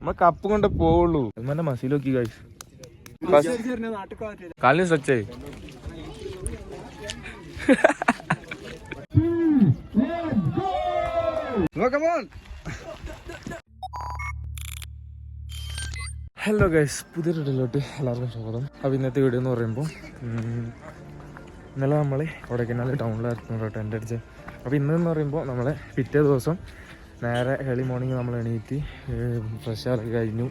നമ്മ കപ്പ് കൊണ്ട് പോവുള്ളൂ. സൽമാന്റെ മസിൽ നോക്കി ഗൈസ്, കാലിന് സച്ചായി. ഹലോ ഗൈസ്, പുതിയൊരു വീഡിയോയിലോട്ട് എല്ലാവർക്കും സ്വാഗതം. അപ്പോൾ ഇന്നത്തെ വീഡിയോ എന്ന് പറയുമ്പോൾ ഇന്നലെ നമ്മൾ കൊടൈക്കനാൽ ടൗണിലായിരുന്നു കേട്ടോ ടെൻ്റ് അടിച്ചത്. അപ്പോൾ ഇന്നെന്ന് പറയുമ്പോൾ നമ്മളെ പിറ്റേ ദിവസം നേരെ ഏർലി മോർണിംഗ് നമ്മൾ എണീറ്റ് ഫ്രഷ് ആക്കി കഴിഞ്ഞു,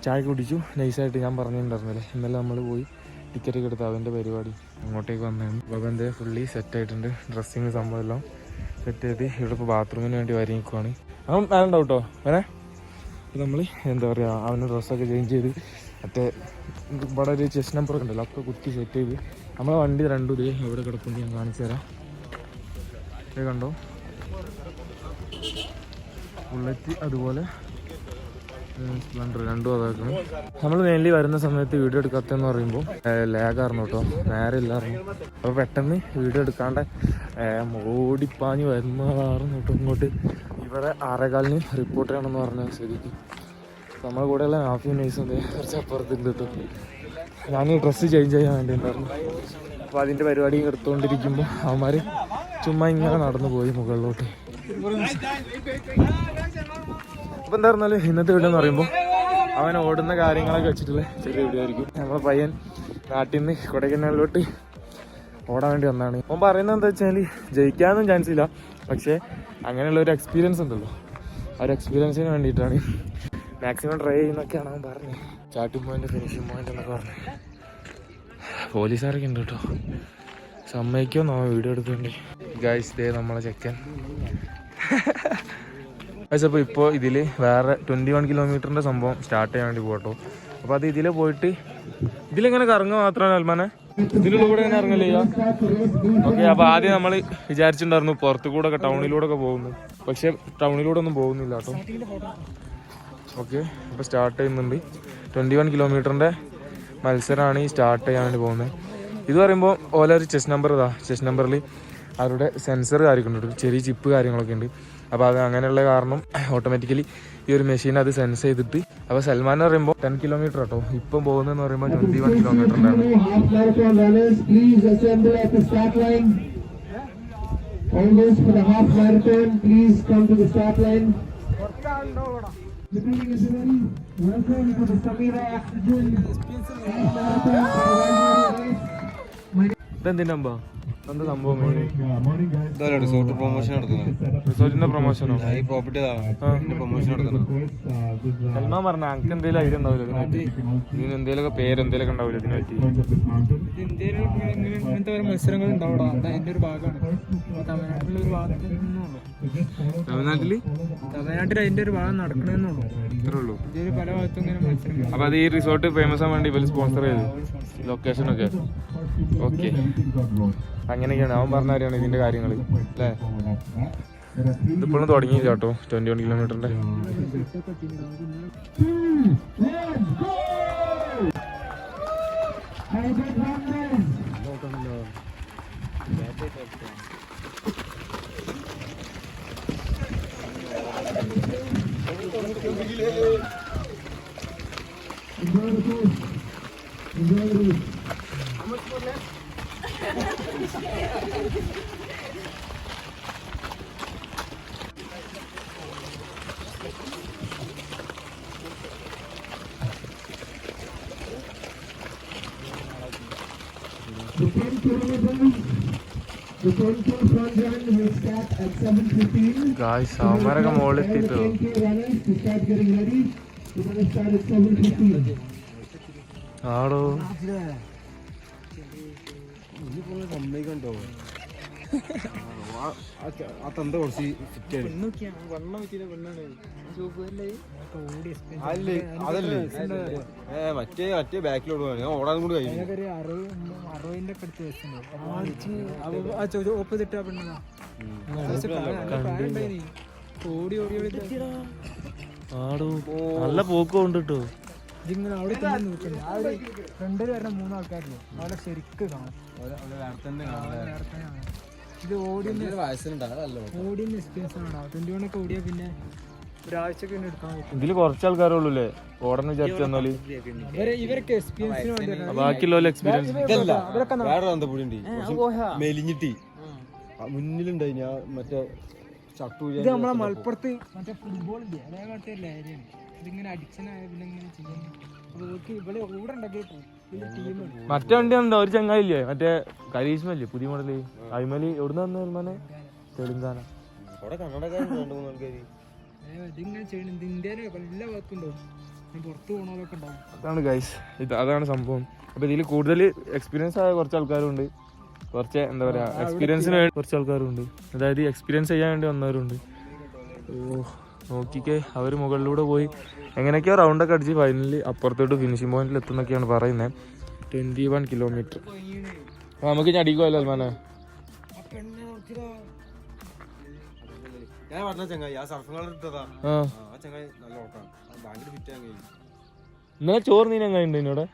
ചായ കുടിച്ചു നൈസായിട്ട്. ഞാൻ പറഞ്ഞിട്ടുണ്ടായിരുന്നില്ലേ ഇന്നലെ നമ്മൾ പോയി ടിക്കറ്റൊക്കെ എടുത്ത് അതിൻ്റെ പരിപാടി അങ്ങോട്ടേക്ക് വന്നായിരുന്നു. അപ്പോൾ എൻ്റെ ഫുള്ളി സെറ്റായിട്ടുണ്ട്, ഡ്രസ്സിങ് സംഭവം എല്ലാം സെറ്റ് ചെയ്ത് ഇവിടെ ഇപ്പോൾ ബാത്റൂമിന് വേണ്ടി വരി നിൽക്കുവാണ്. അവൻ വേണ്ടാവും കേട്ടോ വേണേ. അപ്പോൾ നമ്മൾ എന്താ പറയുക, അവൻ്റെ ഡ്രസ്സൊക്കെ ചേഞ്ച് ചെയ്ത് മറ്റേ ഇവിടെ ഒരു ചെസ്റ്റ് നമ്പറൊക്കെ ഉണ്ടല്ലോ ഒക്കെ കുത്തി സെറ്റ് ചെയ്ത് നമ്മളെ വണ്ടി രണ്ടും ഇതേ എവിടെ കിടപ്പുണ്ട് ഞാൻ കാണിച്ചു തരാം. ഇത് കണ്ടോ, ബുള്ളറ്റ് അതുപോലെ സ്പ്ലെൻഡർ രണ്ടും അതാക്കണം. നമ്മൾ മെയിൻലി വരുന്ന സമയത്ത് വീഡിയോ എടുക്കാത്തതെന്ന് പറയുമ്പോൾ ലാഗായിരുന്നു കേട്ടോ, നേരെ ഇല്ലായിരുന്നു. അപ്പോൾ പെട്ടെന്ന് വീഡിയോ എടുക്കാണ്ട് ഓടിപ്പാഞ്ഞ് വരുന്നതായിരുന്നു കേട്ടോ ഇങ്ങോട്ട്. ഇവിടെ 6:15 റിപ്പോർട്ട് ചെയ്യണമെന്ന് പറഞ്ഞ സ്ഥിതിക്ക് നമ്മളെ കൂടെയുള്ള നാഫി നൈസും കുറച്ച് അപ്പുറത്തുണ്ട് കേട്ടോ. ഞാൻ ഡ്രസ്സ് ചേഞ്ച് ചെയ്യാൻ വേണ്ടിയിട്ടുണ്ടായിരുന്നു. അപ്പോൾ അതിൻ്റെ പരിപാടിയും എടുത്തുകൊണ്ടിരിക്കുമ്പോൾ അവന്മാർ ചുമ്മാ ഇങ്ങനെ നടന്നു പോയി മുകളിലോട്ട്. അപ്പോൾ എന്താ പറഞ്ഞാൽ ഇന്നത്തെ വീഡിയോ എന്ന് പറയുമ്പോൾ അവൻ ഓടുന്ന കാര്യങ്ങളൊക്കെ വെച്ചിട്ടുള്ള ചെറിയ വീഡിയോ ആയിരിക്കും. നമ്മളെ പയ്യൻ നാട്ടിൽ നിന്ന് കൊടൈക്കനാലിലോട്ട് ഓടാൻ വേണ്ടി വന്നതാണ്. അവൻ പറയുന്നത് എന്താ വെച്ചാൽ ജയിക്കാനൊന്നും ചാൻസ് ഇല്ല, പക്ഷേ അങ്ങനെയുള്ള ഒരു എക്സ്പീരിയൻസ് ഉണ്ടല്ലോ, ആ ഒരു എക്സ്പീരിയൻസിന് വേണ്ടിയിട്ടാണ് മാക്സിമം ട്രൈ ചെയ്യുന്നൊക്കെയാണ് അവൻ പറഞ്ഞത്. സ്റ്റാർട്ടിംഗ് പോയിന്റ് ഫിനിഷിംഗ് പോയിന്റ് എന്നൊക്കെ പറഞ്ഞു. പോലീസുകാരൊക്കെ ഉണ്ട് കേട്ടോ, സമ്മതിക്കുമോ വീഡിയോ എടുക്കേണ്ടി. ഗൈസ് ഡേ നമ്മളെ ചെക്കൻ. അപ്പോൾ ഇപ്പോൾ ഇതിൽ വേറെ 21 കിലോമീറ്ററിൻ്റെ സംഭവം സ്റ്റാർട്ട് ചെയ്യാൻ വേണ്ടി പോകട്ടോ. അപ്പോൾ അത് ഇതിൽ പോയിട്ട് ഇതിലിങ്ങനെ കറങ്ങുക മാത്രമാണ് അൽമാനെ, ഇതിലുള്ള കൂടെ ഇങ്ങനെ ഇറങ്ങല്ലേ ചെയ്യാം. ഓക്കെ, അപ്പോൾ ആദ്യം നമ്മൾ വിചാരിച്ചിട്ടുണ്ടായിരുന്നു പുറത്തു കൂടെ ഒക്കെ ടൗണിലൂടെ ഒക്കെ പോകുന്നു, പക്ഷേ ടൗണിലൂടെ ഒന്നും പോകുന്നില്ല കേട്ടോ. ഓക്കെ, അപ്പോൾ സ്റ്റാർട്ട് ചെയ്യുന്നുണ്ട്. 21 കിലോമീറ്ററിൻ്റെ മത്സരമാണ് ഈ സ്റ്റാർട്ട് ചെയ്യാൻ വേണ്ടി പോകുന്നത്. ഇത് പറയുമ്പോൾ ഓല ഒരു ചെസ് നമ്പർ ഇതാ, ചെസ് നമ്പറിൽ അവരുടെ സെൻസർ കാര്യമൊക്കെ ഉണ്ട്, ചെറിയ ചിപ്പ് കാര്യങ്ങളൊക്കെ ഉണ്ട്. അപ്പോൾ അത് അങ്ങനെയുള്ള കാരണം ഓട്ടോമാറ്റിക്കലി ഈ ഒരു മെഷീൻ അത് സെൻസ് ചെയ്തിട്ട്. അപ്പോൾ സൽമാൻ എന്ന് പറയുമ്പോൾ 10 കിലോമീറ്റർ കേട്ടോ, ഇപ്പം പോകുന്നതെന്ന് പറയുമ്പോൾ 21 കിലോമീറ്ററിനാണ്. ഇതെന്തിനാ എന്താ സംഭവം? റിസോർട്ട് പ്രൊമോഷൻ നടത്തുന്നത്. റിസോർട്ടിന്റെ പ്രൊമോഷനോ? ഈ പ്രോപ്പർട്ടി പ്രൊമോഷൻ നടത്തുന്നത്. സൽമാൻ പറഞ്ഞ എനിക്ക് എന്തെങ്കിലും ഐഡിയ ഉണ്ടാവില്ല ഇതിനായിട്ട്, ഇതിന് എന്തെങ്കിലുമൊക്കെ പേര് എന്തെങ്കിലുമൊക്കെ ഉണ്ടാവില്ല ഇതിനായിട്ട്. ഇങ്ങനത്തെ ഓരോ മത്സരങ്ങൾ ഉണ്ടാവും, അതിന്റെ ഒരു ഭാഗമാണ്. തമിഴ്നാട്ടിലെ ഒരു ഭാഗത്ത് തമിഴ്നാട്ടിൽ അതിന്റെ ഒരു ഭാഗം നടക്കണമെന്നുള്ളൂ, ഇത്രേ ഉള്ളൂ. ഇതിൽ പല ഭാഗത്തും ഇങ്ങനെ മത്സരങ്ങൾ. അപ്പൊ അത് ഈ റിസോർട്ട് ഫേമസ് ആവാൻ വേണ്ടി ഇവർ സ്പോൺസർ ചെയ്തു ലൊക്കേഷനൊക്കെ. ഓക്കെ, അങ്ങനെയൊക്കെയാണ് അവൻ പറഞ്ഞ കാര്യമാണ് ഇതിന്റെ കാര്യങ്ങൾ അല്ലേ. ഇതിപ്പോഴും തുടങ്ങിയില്ല കേട്ടോ 21 കിലോമീറ്ററിന്റെ. ഗായ്സ് അവന്മാരൊക്കെ മുകളിലെത്തിട്ടോ. ആടോ മറ്റേ ബാക്കിലോട്ട് ഓടാൻ കൂടി കഴിയും. 60ന്റെ ഒക്കെ അടുത്ത് ഓപ്പോസിറ്റ് ഓടി ഓടി ഓടി ആടോ നല്ല പോക്കുണ്ട് കേട്ടോ. ഇതിങ്ങനെ അവിടെ തന്നെ നോക്കുന്നത്. ആ ഒരു ഫ്രണ്ടിൽ വരുന്ന 3 ആൾക്കാരില്ലേ, അവരെ ശരിക്ക് കാണാം. ഇത് ഓടിയൊന്ന് എക്സ്പീരിയൻസ് ആണോ. 21 ഒക്കെ ഓടിയാൽ പിന്നെ ഒരാഴ്ചക്ക് പിന്നെ എടുക്കാൻ പറ്റും. ഇതില് കുറച്ച് ആൾക്കാരേ ഉള്ളൂ അല്ലേ ഓടണം വിചാരിച്ചു തന്നാല്. ഇവരൊക്കെ എക്സ്പീരിയൻസിന് വേണ്ടി ബാക്കിയുള്ള എക്സ്പീരിയൻസ് ഇതല്ല വേറെ അന്തപ്പൊടി ഉണ്ട് മെലിഞ്ഞിട്ട് മുന്നിലുണ്ടായി ഞാൻ മറ്റേ ചട്ടു ഇത് നമ്മളെ മലപ്പുറത്ത് മറ്റേ ഫുട്ബോൾ ഇല്ലേ അതേപോലത്തെ ഒരു ലഹരിയാണ്. ഇതിങ്ങനെ അഡിക്ഷനായ പിന്നെ ഇങ്ങനെ ചെയ്യുന്നത്. അപ്പൊ ഇവർക്ക് ഇവിടെ കൂടെ ഉണ്ടെങ്കിൽ ടീമുണ്ട്. മറ്റേ വണ്ടി ഉണ്ടോ ഒരു ചങ്ങായില്ലേ മറ്റേ കരീഷ്മല്ലേ പുതിയ മോഡല് അയിമലി എവിടുന്ന് വന്ന സൽമാനെ തെലുങ്കാന. അവിടെ കന്നഡക്കാരുണ്ട് 2-3 ആൾക്കാര്. ഇതിങ്ങനെ ചെയ്യണം. ഇത് ഇന്ത്യയിലെ എല്ലാ ഭാഗത്തും ഉണ്ടാവും. പുറത്ത് പോകണമൊക്കെ ഉണ്ടാവും. അതാണ് ഗൈസ് അതാണ് സംഭവം. അപ്പൊ ഇതിൽ കൂടുതൽ എക്സ്പീരിയൻസ് ആയ കുറച്ച് ആൾക്കാരുണ്ട്, കുറച്ച് എന്താ പറയാ എക്സ്പീരിയൻസിന് വേണ്ടി കുറച്ച് ആൾക്കാരുണ്ട്, അതായത് എക്സ്പീരിയൻസ് ചെയ്യാൻ വേണ്ടി വന്നവരുണ്ട്. ഓ നോക്കിക്കേ അവർ മുകളിലൂടെ പോയി എങ്ങനെയൊക്കെയോ റൗണ്ടൊക്കെ അടിച്ച് ഫൈനലി അപ്പുറത്തോട്ട് ഫിനിഷിംഗ് പോയിന്റിൽ എത്തുന്നൊക്കെയാണ് പറയുന്നത്. 21 കിലോമീറ്റർ. അപ്പൊ നമുക്ക് ഞടിക്കുമല്ലോ അൽമാനെ. ഞാൻ പറഞ്ഞ ചങ്ങായി ആ സർഫ് കളർ ഇട്ടതാ. ആ ചങ്ങായി നല്ല ഓട്ടാണ്, ഭയങ്കര ഫിറ്റ് ആയി. ഇന്നലെ ചോറ് നീ എങ്ങനെ ഉണ്ട് എന്നോട്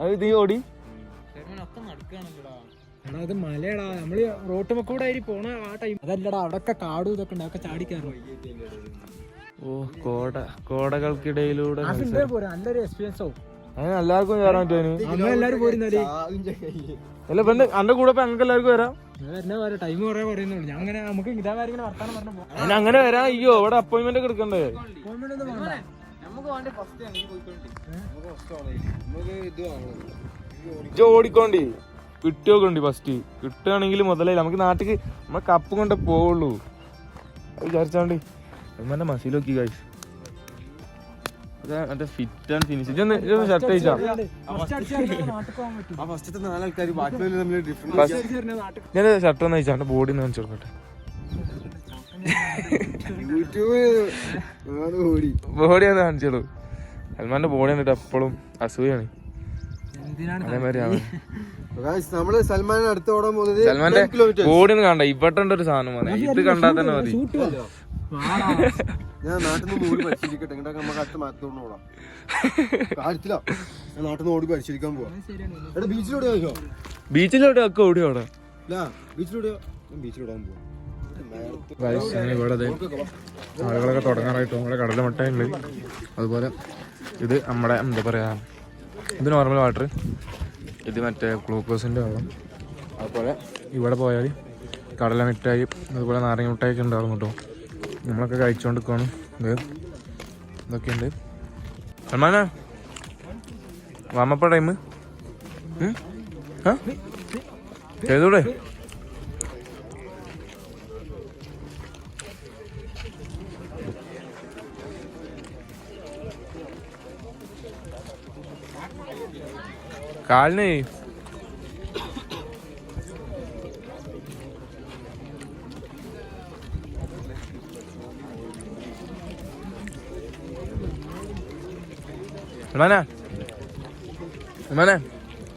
അത് നീ ഓടി അത് മലയടാ. നമ്മള് റോട്ടുമ്മ കൂടെ ആയി പോണ ആ ടൈം അതല്ലടാ. അവിടൊക്കെ കാടും ഇതൊക്കെ ഉണ്ട്. അതൊക്കെ ചാടിക്കാറുണ്ട്. ഓ കോടകൾക്കിടയിലൂടെ പോരാ നല്ലൊരു എക്സ്പീരിയൻസ് ആവും. അങ്ങനെ എല്ലാവർക്കും കയറാൻ പറ്റുമോ? എല്ലാരും പോരുന്നാലേ അല്ല ഇപ്പൊ എന്റെ കൂടെ ഇപ്പൊ ഞങ്ങൾക്ക് എല്ലാവർക്കും വരാം. ടൈം കുറെ പറയുന്നുള്ളൂ. ഞാൻ അങ്ങനെ നമുക്ക് ഇതാ കാര്യം വർത്താനം പറഞ്ഞു അതിന് അങ്ങനെ വരാം. അയ്യോ ഇവിടെ അപ്പോയിന്റ്മെന്റ് ഒക്കെ എടുക്കണ്ടേ? ഓടിക്കോണ്ടി കിട്ടിയോണ്ടി ഫസ്റ്റ് കിട്ടുകയാണെങ്കിൽ മുതലേ നമുക്ക് നാട്ടിക്ക് നമ്മളെ കപ്പ് കൊണ്ടേ പോവുള്ളൂ. അത് വിചാരിച്ചോണ്ടി എന്നെ മസിൽ നോക്കി കഴിച്ചു. മറ്റേ ഫിറ്റ് ആൻഡ് ഫിനിഷ്. ഷർട്ട് കഴിച്ചാ ഞാൻ ഷർട്ട് ഒന്ന് കഴിച്ചാ ബോഡി ഒന്ന് കാണിച്ചു കൊടുക്കട്ടെ. ബോഡി ഒന്ന് കാണിച്ചോളൂ. സൽമാന്റെ ബോഡി കണ്ടിട്ട് എപ്പോഴും അസൂയാണ്. അതേമാതിരിയാണ് സൽമാൻ അടുത്ത ഓടാൻ പോകുന്നത്. സൽമാന്റെ ബോഡി ഒന്ന് കണ്ട ഇവിടെ ഒരു സാധനം മതി. ഇത് കണ്ടാൽ തന്നെ മതി. ഞാൻ നാട്ടിൽ നിന്ന് ഓടി പരിശീലിക്കട്ടെ. എങ്ങനെ നമുക്ക് അടുത്ത മാറ്റത്തോണ്ട് ഓടാം. കാര്യത്തിലാ ഞാൻ നാട്ടിൽ നിന്ന് ഓടി പരിശീലിക്കാൻ പോവാ. എടാ ബീച്ചിലൂടെ ചോദിച്ചോ? ബീച്ചിലോട്ട് ഒക്കെ ഓടി അവിടെ ബീച്ചിലൂടെ പോവാ. ഇവിടെ ആളുകളൊക്കെ തുടങ്ങാനായിട്ട് നമ്മുടെ കടലമുട്ടയുണ്ട്. അതുപോലെ ഇത് നമ്മുടെ എന്താ പറയാ ഇത് നോർമൽ വാട്ടർ, ഇത് മറ്റേ ഗ്ലൂക്കോസിൻ്റെ വെള്ളം. അതുപോലെ ഇവിടെ പോയാൽ കടല മിഠായി അതുപോലെ നാരങ്ങ മിഠായി ഉണ്ടാകും കേട്ടോ. നമ്മളൊക്കെ കഴിച്ചുകൊണ്ട് നിൽക്കുകയാണ്. ഇത് ഇതൊക്കെയുണ്ട്. സൽമാനാ വാമപ്പ ടൈം ചെയ്തൂടെ? കാലിന്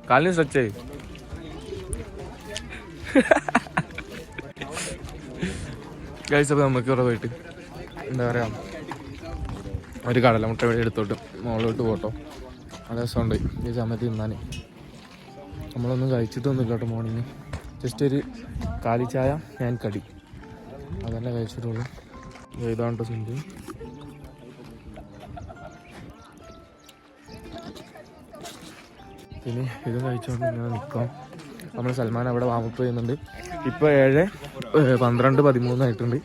കാലിന് സ്ട്രെച്ച് ചെയ്യും. ഗൈസ് അപ്പോൾ നമുക്ക് ഇവിടെ പോയിട്ട് എന്താ പറയുക ഒരു കടലമുട്ട വഴി എടുത്തോട്ട് മുകളിലോട്ട് പോട്ടോ. നല്ല രസമുണ്ട് ഈ സമയത്ത് തിന്നാൻ. നമ്മളൊന്നും കഴിച്ചിട്ടൊന്നുമില്ല കേട്ടോ. മോർണിംഗ് ജസ്റ്റ് ഒരു കാലിച്ചായ ഞാൻ കടി അതന്നെ കഴിച്ചിട്ടുള്ളൂ. ഇതാണ് കേട്ടോ സിന്ധു. പിന്നെ ഇത് കഴിച്ചുകൊണ്ട് ഇങ്ങനെ നിൽക്കാം. നമ്മൾ സൽമാൻ അവിടെ വാമപ്പ് ചെയ്യുന്നുണ്ട്. ഇപ്പോൾ 7:12-13 ആയിട്ടുണ്ട്.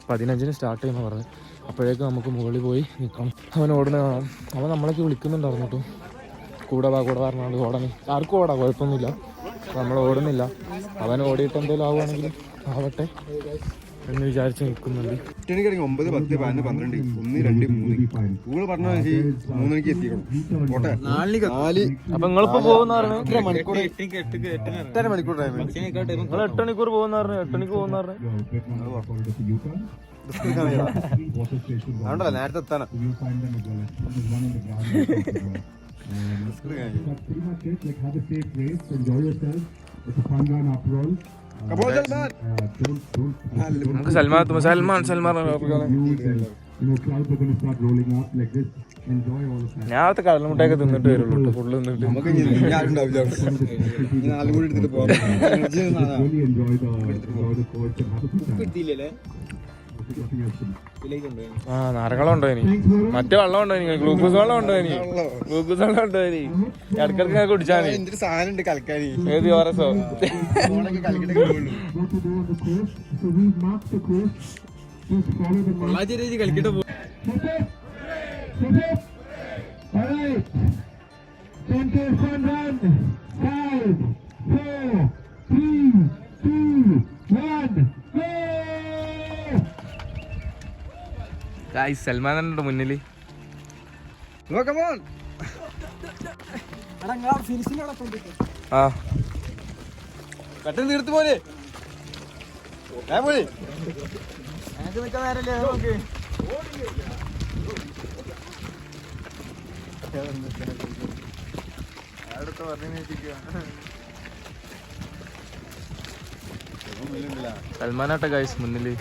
15-ന് സ്റ്റാർട്ട് ചെയ്യുമെന്ന് പറഞ്ഞു. അപ്പോഴേക്കും നമുക്ക് മുകളിൽ പോയി നിൽക്കണം. അവൻ ഓടുന്ന കാണാം. അവൻ നമ്മളൊക്കെ വിളിക്കുന്നുണ്ടായിരുന്നു കേട്ടോ. കൂടെ വാ പറഞ്ഞാൽ ഓടാൻ ആർക്കും ഓടാം, കുഴപ്പമൊന്നുമില്ല. നമ്മൾ ഓടുന്നില്ല. അവൻ ഓടിയിട്ട് എന്തെങ്കിലും ആവുകയാണെങ്കിൽ ആവട്ടെ എന്ന് വിചാരിച്ച് നിൽക്കുന്നുണ്ട്. 9, 10, 11, 12, 1, 2, 3 നിങ്ങൾ പറഞ്ഞ 3 മണിക്ക് എത്തിക്കണം. അപ്പൊ നിങ്ങളിപ്പോ പോകുന്ന പറഞ്ഞു 8 മണിക്കൂർ ടൈം. നിങ്ങൾ 8 മണിക്കൂർ പോകുന്ന പറഞ്ഞു. 8 മണിക്ക് പോകുന്ന പറഞ്ഞു. അതുകൊണ്ടല്ല നേരത്തെ എത്താനാ. നമുക്ക് സൽമാൻ ഞാൻ അവിടുത്തെ കടലമുട്ടയൊക്കെ തിന്നിട്ട് വരുള്ളൂ. ഫുള്ള് തിന്നിട്ട് ആ നാരങ്ങളും ഉണ്ടോ ഇനി മറ്റേ വെള്ളം ഉണ്ടോ ഇനി ഗ്ലൂക്കോസ് വെള്ളം ഉണ്ടോ ഇനി ഗ്ലൂക്കോസ് വെള്ളം ഉണ്ടോ ഇനി ഇടക്കിടക്ക് ഞാൻ കുടിച്ചാൽ എന്തൊരു സാധനം ഉണ്ട് കളിക്കാന് ഏത് ഓരസോ കളിക്കട്ടെ സൽമാനുണ്ട് മുന്നില് ആ പെട്ടെന്ന് തീർത്ത് പോലെ സൽമാനാട്ടെ ഗൈസ് മുന്നില്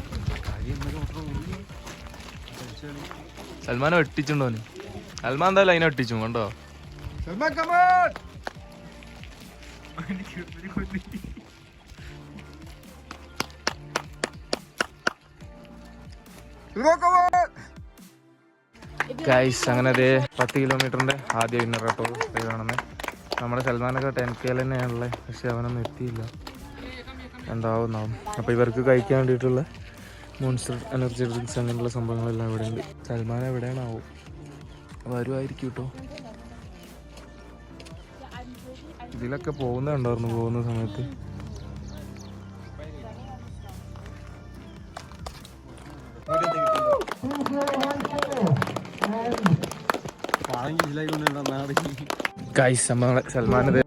സൽമാനെ വെട്ടിച്ചുണ്ടോ സൽമാൻ എന്തായാലും അതിനെ വെട്ടിച്ചു കണ്ടോ ഗൈസ് അങ്ങനെ അതേ 10 കിലോമീറ്ററിന്റെ ആദ്യ വിന്നർ കേട്ടോ കാണുന്നത് നമ്മുടെ സൽമാനൊക്കെ 10K തന്നെയാണുള്ളത് പക്ഷെ അവനൊന്നും എത്തിയില്ല എന്താവുന്നാവും അപ്പോൾ ഇവർക്ക് കഴിക്കാൻ വേണ്ടിയിട്ടുള്ള മോൺസ്റ്റർ എനർജി ഡ്രിങ്ക്സ് അങ്ങനെയുള്ള സംഭവങ്ങളെല്ലാം ഇവിടെ ഉണ്ട് സൽമാൻ എവിടെയാണാവും വരുമായിരിക്കും കേട്ടോ ഇതിലൊക്കെ പോകുന്നുണ്ടായിരുന്നു പോകുന്ന സമയത്ത് ഗൈസ് നമ്മളെ സൽമാനത്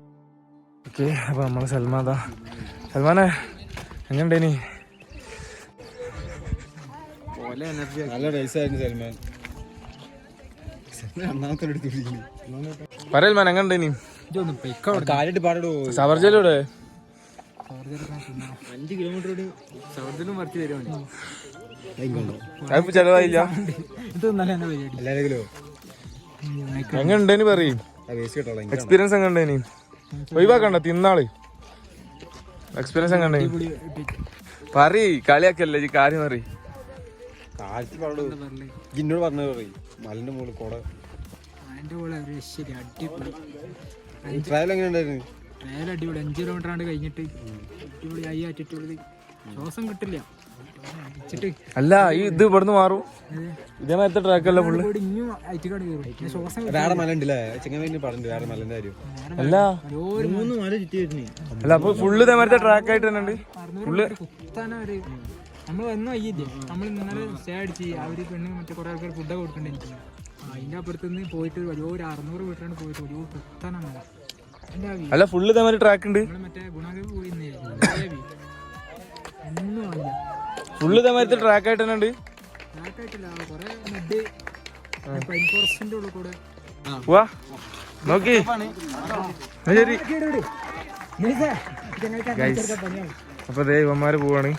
ഓക്കെ അപ്പോൾ നമ്മളെ സൽമാതാ സൽമാനെ എങ്ങനെയുണ്ടേനി നല്ല രസമായിരുന്നു സൽമാൻ പറയൽമാൻ എങ്ങനെയുണ്ടേനി കാര്യമായിട്ട് പാടോ സവർജലൂടെ 5 കിലോമീറ്റർ സവർജലും മറിച്ച് വരുവാണ് അതിപ്പോ ചെലവായില്ല എങ്ങനെയുണ്ടേനി പറയും എക്സ്പീരിയൻസ് എങ്ങനെയുണ്ടേനി ഒഴിവാക്കണ്ട തിന്നാള് എക്സ്പീരിയൻസ് എങ്ങനെയുണ്ടേനി പറയ് കളിയാക്കല്ലേ ഈ കാര്യം പറയ് ഇന്നോട് പറഞ്ഞത് പറയും മലിന്റെ മുകളിൽ കൂടെ ട്രയൽ എങ്ങനെ ഉണ്ടായിരുന്നു ട്രയൽ അടിപൊളി 5 കിലോമീറ്റർ ആണ് കഴിഞ്ഞിട്ട് അടിപൊളിയായി ആറ്റിട്ടുള്ളത് ശ്വാസം കിട്ടില്ല അല്ല ഈ ഇത് ഇവിടുന്ന് മാറും ഇതേമാരത്തെ ട്രാക്കല്ല ഫുള്ള് വേറെ മല ഉണ്ടല്ലേ ചെങ്ങ പറഞ്ഞു വേറെ മലന്റെ കാര്യം അല്ല മല ചുറ്റി വരുന്നേ അല്ല അപ്പൊ ഫുള്ള് ഇതേമാരത്തെ ട്രാക്ക് ആയിട്ട് തന്നെ ഉണ്ട് ഫുള്ള് നമ്മൾ ഒന്നും അയ്യില്ലേ നമ്മൾ ഇന്നലെ സ്റ്റേ അടിച്ച് അവര് പെണ്ണ് മറ്റേ കുറെ ആൾക്കാർ ഫുഡൊക്കെ കൊടുക്കണ്ടേ അതിന്റെ അപ്പുറത്ത് നിന്ന് പോയിട്ട് ഒരു 600 മീറ്ററാണ് പോയിട്ട് ഒരു കുത്താനാണ് അല്ല ഫുള്ള് ഇതേമാതിരി ട്രാക്ക് ഉണ്ട് മറ്റേ ഗുണാകേവ് പോയി ഒന്നും ആയില്ല ഫുള്ള് ഇതേമാരത്തെ ട്രാക്ക് ആയിട്ട് തന്നെ ഉണ്ട് ട്രാക്കായിട്ടില്ല കുറെ മഡ് പൈൻ ഫോറസ്റ്റിന്റെ ഉള്ളിൽ കൂടെ വാ നോക്കി ശരി അപ്പൊ ദേ ഇവന്മാര് പോവാണ്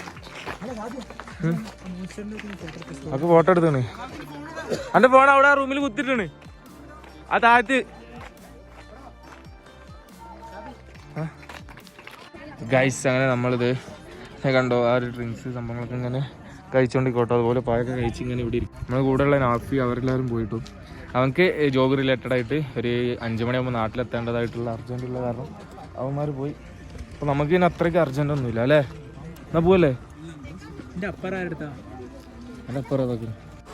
അപ്പൊ ഫോട്ടോ എടുത്താണ് അന്റെ ഫോൺ അവിടെ ആ റൂമിൽ കുത്തിട്ടാണ് ആ താഴത്ത് ഗൈസ് അങ്ങനെ നമ്മളിത് കണ്ടോ ആ ഒരു ഡ്രിങ്ക്സ് സംഭവങ്ങളൊക്കെ ഇങ്ങനെ കഴിച്ചോണ്ടിരിക്കോട്ടോ അതുപോലെ പായൊക്കെ കഴിച്ച് ഇങ്ങനെ ഇവിടെ ഇരിക്കും നമ്മളെ കൂടെയുള്ള നാഫി അവരെല്ലാവരും പോയിട്ടു അവർക്ക് ജോബ് റിലേറ്റഡ് ആയിട്ട് ഒരു 5 മണിയാകുമ്പോൾ നാട്ടിലെത്തേണ്ടതായിട്ടുള്ള അർജൻറ്റുള്ള കാരണം അവന്മാർ പോയി അപ്പോൾ നമുക്ക് ഇനി അത്രയ്ക്ക് അർജൻറ്റ് ഒന്നുമില്ല അല്ലേ എന്നാ പോവല്ലേ എൻ്റെ അപ്പുറം അതൊക്കെ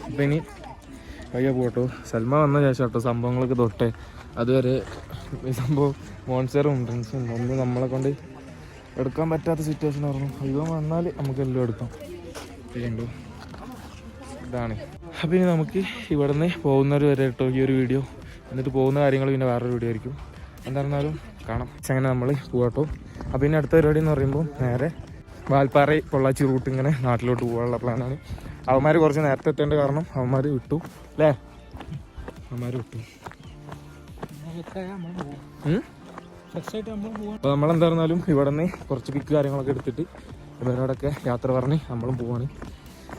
അപ്പം ഇനി പയ്യ പോട്ടോ സൽമാൻ വന്ന ശേഷം കേട്ടോ സംഭവങ്ങളൊക്കെ തൊട്ടേ അതുവരെ ഈ സംഭവം മോൺസ്റ്ററും ഡ്രിങ്ക്സും ഒന്നും നമ്മളെ കൊണ്ട് എടുക്കാൻ പറ്റാത്ത സിറ്റുവേഷൻ ആയിരുന്നു ഇവ വന്നാൽ നമുക്ക് എല്ലാം എടുക്കാം കണ്ടു ഇതാണ് അപ്പോൾ ഇനി നമുക്ക് ഇവിടെ നിന്ന് പോകുന്നവർ വരെ കേട്ടോ ഈ ഒരു വീഡിയോ എന്നിട്ട് പോകുന്ന കാര്യങ്ങൾ പിന്നെ വേറൊരു വീഡിയോ ആയിരിക്കും എന്തായിരുന്നാലും കാണാം അങ്ങനെ നമ്മൾ പോകാട്ടോ അപ്പോൾ ഇനി അടുത്ത പരിപാടി എന്ന് പറയുമ്പോൾ നേരെ വാൽപ്പാറ പൊള്ളാച്ചി റൂട്ട് ഇങ്ങനെ നാട്ടിലോട്ട് പോകാനുള്ള പ്ലാനാണ് അവന്മാർ കുറച്ച് നേരത്തെ എത്തേണ്ട കാരണം അവന്മാർ വിട്ടു അല്ലേ അവന്മാർ വിട്ടു അപ്പോൾ നമ്മളെന്തായിരുന്നാലും ഇവിടെ നിന്ന് കുറച്ച് പിക്ക് കാര്യങ്ങളൊക്കെ എടുത്തിട്ട് ഇവരോടൊക്കെ യാത്ര പറഞ്ഞ് നമ്മളും പോവാണ്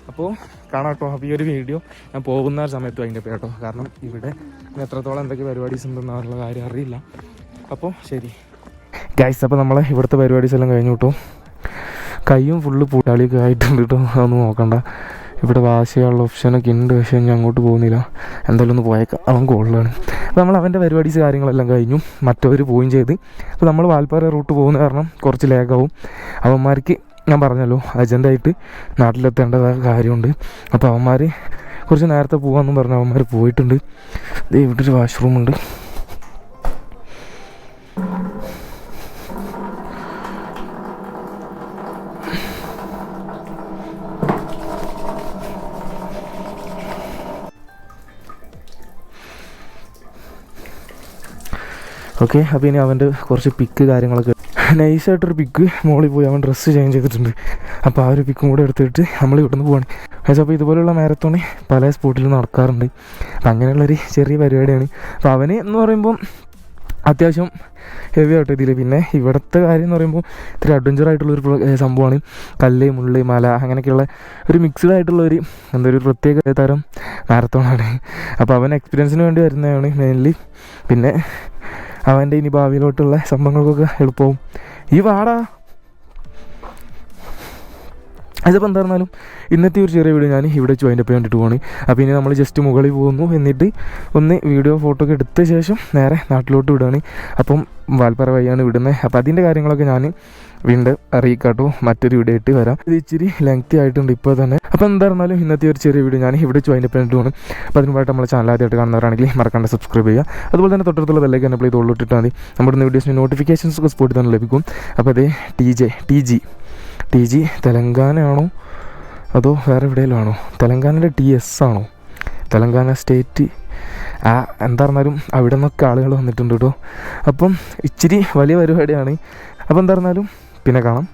അപ്പോൾ കാണാം കേട്ടോ അപ്പോൾ ഈ ഒരു വീഡിയോ ഞാൻ പോകുന്ന സമയത്തും അതിൻ്റെ കേട്ടോ കാരണം ഇവിടെ എത്രത്തോളം എന്തൊക്കെ പരിപാടീസ് ഉണ്ടെന്നുള്ള കാര്യം അറിയില്ല അപ്പോൾ ശരി ഗൈസ് അപ്പോൾ നമ്മളെ ഇവിടുത്തെ പരിപാടീസ് എല്ലാം കഴിഞ്ഞു കിട്ടും കയ്യും ഫുള്ള് പൂട്ടാളിയൊക്കെ ആയിട്ടുണ്ട് കേട്ടോ അതൊന്നും നോക്കണ്ട ഇവിടെ വാഷ് ചെയ്യാനുള്ള ഓപ്ഷനൊക്കെ ഉണ്ട്, പക്ഷേ ഞാൻ അങ്ങോട്ട് പോകുന്നില്ല. എന്തായാലും ഒന്ന് പോയേക്കാം, അവൻ കോളിലാണ്. അപ്പോൾ നമ്മൾ അവൻ്റെ പരിപാടീസ് കാര്യങ്ങളെല്ലാം കഴിഞ്ഞു, മറ്റവർ പോവുകയും ചെയ്ത്. അപ്പോൾ നമ്മൾ വാൽപ്പാറ റൂട്ട് പോകുന്ന കാരണം കുറച്ച് ലാഗാവും. അവന്മാർക്ക് ഞാൻ പറഞ്ഞല്ലോ അജൻ്റായിട്ട് നാട്ടിലെത്തേണ്ടതായ കാര്യമുണ്ട്. അപ്പോൾ അവന്മാർ കുറച്ച് നേരത്തെ പോകാമെന്നും പറഞ്ഞ് അവന്മാർ പോയിട്ടുണ്ട്. ഇവിടെ ഒരു വാഷ്റൂമുണ്ട്. ഓക്കെ, അപ്പോൾ ഇനി അവൻ്റെ കുറച്ച് പിക്ക് കാര്യങ്ങളൊക്കെ നൈസായിട്ടൊരു പിക്ക് മുകളിൽ പോയി അവൻ ഡ്രസ്സ് ചേഞ്ച് ചെയ്തിട്ടുണ്ട്. അപ്പോൾ ആ ഒരു പിക്കും കൂടെ എടുത്തിട്ട് നമ്മൾ ഇവിടുന്ന് പോവാണ്. അപ്പോൾ ഇതുപോലുള്ള മാരത്തോൺ പല സ്പോട്ടിലും നടക്കാറുണ്ട്. അപ്പം അങ്ങനെയുള്ളൊരു ചെറിയ പരിപാടിയാണ്. അപ്പോൾ അവന് എന്ന് പറയുമ്പം അത്യാവശ്യം ഹെവി ആയിട്ട് ഇതിൽ. പിന്നെ ഇവിടുത്തെ കാര്യം എന്ന് പറയുമ്പോൾ ഇത്തിരി അഡ്വഞ്ചറായിട്ടുള്ളൊരു സംഭവമാണ്. കല്ല്, മുള്ള്, മല അങ്ങനെയൊക്കെയുള്ള ഒരു മിക്സ്ഡ് ആയിട്ടുള്ളൊരു ഒരു പ്രത്യേക തരം മാരത്തോണാണ്. അപ്പോൾ അവൻ എക്സ്പീരിയൻസിന് വേണ്ടി വരുന്നതാണ് മെയിൻലി. പിന്നെ അവൻ്റെ ഇനി ഭാവിയിലോട്ടുള്ള സംഭവങ്ങൾക്കൊക്കെ എളുപ്പവും. ഈ വാടാ അതിപ്പോൾ എന്തായിരുന്നാലും ഇന്നത്തെ ഒരു ചെറിയ വീഡിയോ ഞാൻ ഇവിടെ ജോയിൻ്റ് അപ്പ് വേണ്ടിയിട്ട് പോവാണ്. അപ്പോൾ ഇനി നമ്മൾ ജസ്റ്റ് മുകളിൽ പോകുന്നു, എന്നിട്ട് ഒന്ന് വീഡിയോ ഫോട്ടോ ഒക്കെ എടുത്ത ശേഷം നേരെ നാട്ടിലോട്ട് വിടുകയാണ്. അപ്പം വാൽപ്പാറ വഴിയാണ് വിടുന്നത്. അപ്പോൾ അതിൻ്റെ കാര്യങ്ങളൊക്കെ ഞാൻ വീണ്ടും അറിയിക്കാട്ടോ, മറ്റൊരു വീഡിയോ ആയിട്ട് വരാം. ഇത് ഇച്ചിരി ലെങ്തി ആയിട്ടുണ്ട് ഇപ്പോൾ തന്നെ. അപ്പോൾ എന്തായിരുന്നാലും ഇന്നത്തെ ഒരു ചെറിയ വീഡിയോ ഞാൻ ഇവിടെ ജോയിൻ്റ് അപ്പ് വേണ്ടിയിട്ട് പോകണം. അപ്പോൾ അതിനുമായിട്ട് നമ്മളെ ചാനൽ ആദ്യമായിട്ട് കാണുന്നവരാണെങ്കിൽ മറക്കാണ്ട് സബ്സ്ക്രൈബ് ചെയ്യുക. അതുപോലെ തന്നെ തൊട്ടടുത്തുള്ള ബെല്ലൈക്കൻ എനേബിൾ ചെയ്ത് ഉള്ളിട്ടിട്ടാൽ മതി. നമ്മുടെ വീഡിയോസിന് നോട്ടിഫിക്കേഷൻസ് ഒക്കെ സ്പോട്ടിൽ തന്നെ ലഭിക്കും. അപ്പോൾ അതേ ടി ജി തെലങ്കാന ആണോ അതോ വേറെ എവിടെയെങ്കിലും ആണോ? തെലങ്കാനയുടെ TS ആണോ? തെലങ്കാന സ്റ്റേറ്റ് എന്തായിരുന്നാലും അവിടെ നിന്നൊക്കെ ആളുകൾ വന്നിട്ടുണ്ട് കേട്ടോ. അപ്പം ഇച്ചിരി വലിയ പരിപാടിയാണ്. അപ്പോൾ എന്തായിരുന്നാലും പിന്നെ കാണാം.